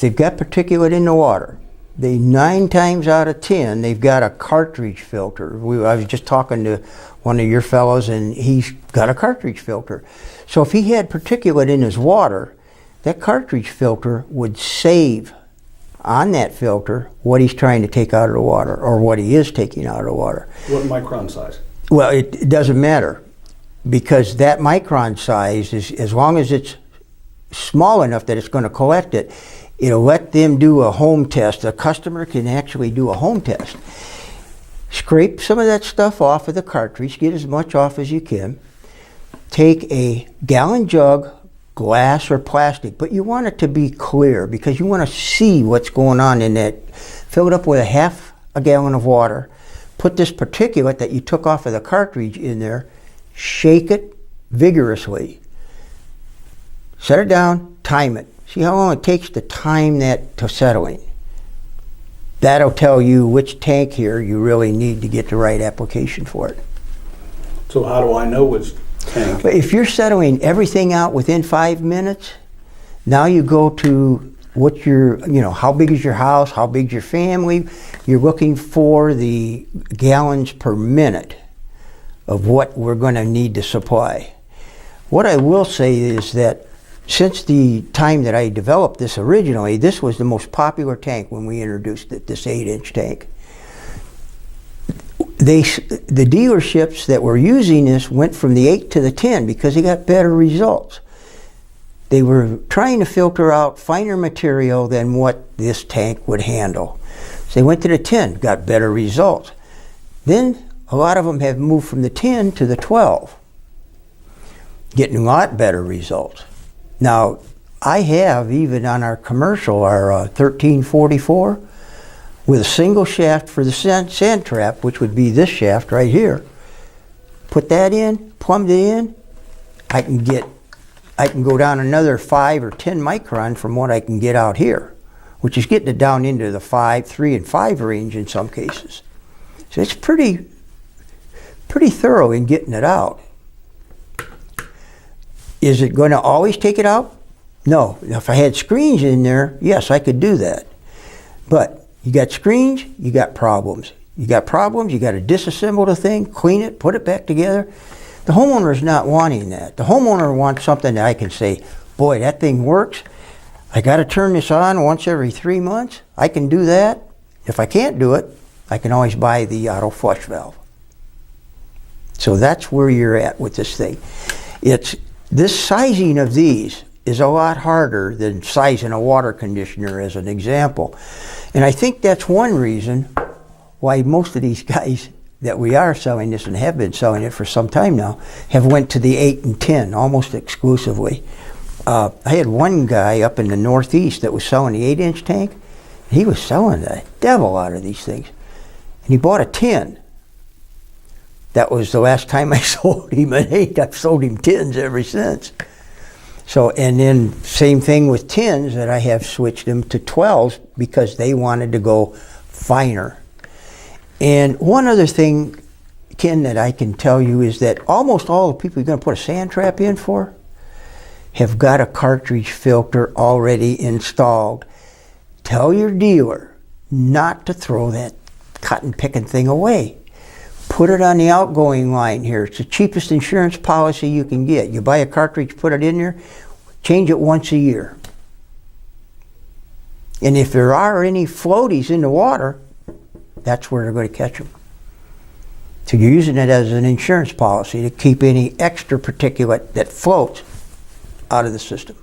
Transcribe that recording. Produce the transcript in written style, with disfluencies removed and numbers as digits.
they've got particulate in the water, 9 times out of 10, they've got a cartridge filter. I was just talking to one of your fellows, and he's got a cartridge filter. So if he had particulate in his water, that cartridge filter would save on that filter what he's trying to take out of the water, or what he is taking out of the water. What micron size? Well, it doesn't matter, because that micron size is, as long as it's small enough that it's going to collect it, it'll let them do a home test. A customer can actually do a home test. Scrape some of that stuff off of the cartridge, get as much off as you can. Take a gallon jug, glass or plastic, but you want it to be clear because you want to see what's going on in that. Fill it up with a gallon of water. Put this particulate that you took off of the cartridge in there. Shake it vigorously. Set it down, time it. See how long it takes to time that to settling. That'll tell you which tank here you really need to get the right application for it. So how do I know which tank? But if you're settling everything out within 5 minutes, now you go to what how big is your house, how big is your family. You're looking for the gallons per minute of what we're going to need to supply. What I will say is that since the time that I developed this originally, this was the most popular tank when we introduced it, this 8-inch tank. The dealerships that were using this went from the 8 to the 10 because they got better results. They were trying to filter out finer material than what this tank would handle. So they went to the 10, got better results. Then a lot of them have moved from the 10 to the 12, getting a lot better results. Now, I have, even on our commercial, our 1344, with a single shaft for the sand trap, which would be this shaft right here. Put that in, plumbed it in, I can go down another 5 or 10 micron from what I can get out here, which is getting it down into the 3 and 5 range in some cases. So it's pretty thorough in getting it out. Is it going to always take it out? No. If I had screens in there, yes, I could do that. But you got screens, you got problems. You got problems, you got to disassemble the thing, clean it, put it back together. The homeowner is not wanting that. The homeowner wants something that I can say, boy, that thing works. I got to turn this on once every 3 months. I can do that. If I can't do it, I can always buy the auto flush valve. So that's where you're at with this thing. This sizing of these is a lot harder than sizing a water conditioner, as an example. And I think that's one reason why most of these guys that we are selling this and have been selling it for some time now have went to the 8 and 10 almost exclusively. I had one guy up in the Northeast that was selling the 8-inch tank. He was selling the devil out of these things. And he bought a 10. That was the last time I sold him an 8. I've sold him 10s ever since. So, and then same thing with 10s, that I have switched them to 12s because they wanted to go finer. And one other thing, Ken, that I can tell you is that almost all the people you're going to put a sand trap in for have got a cartridge filter already installed. Tell your dealer not to throw that cotton picking thing away. Put it on the outgoing line here. It's the cheapest insurance policy you can get. You buy a cartridge, put it in there, change it once a year. And if there are any floaties in the water, that's where they're going to catch them. So you're using it as an insurance policy to keep any extra particulate that floats out of the system.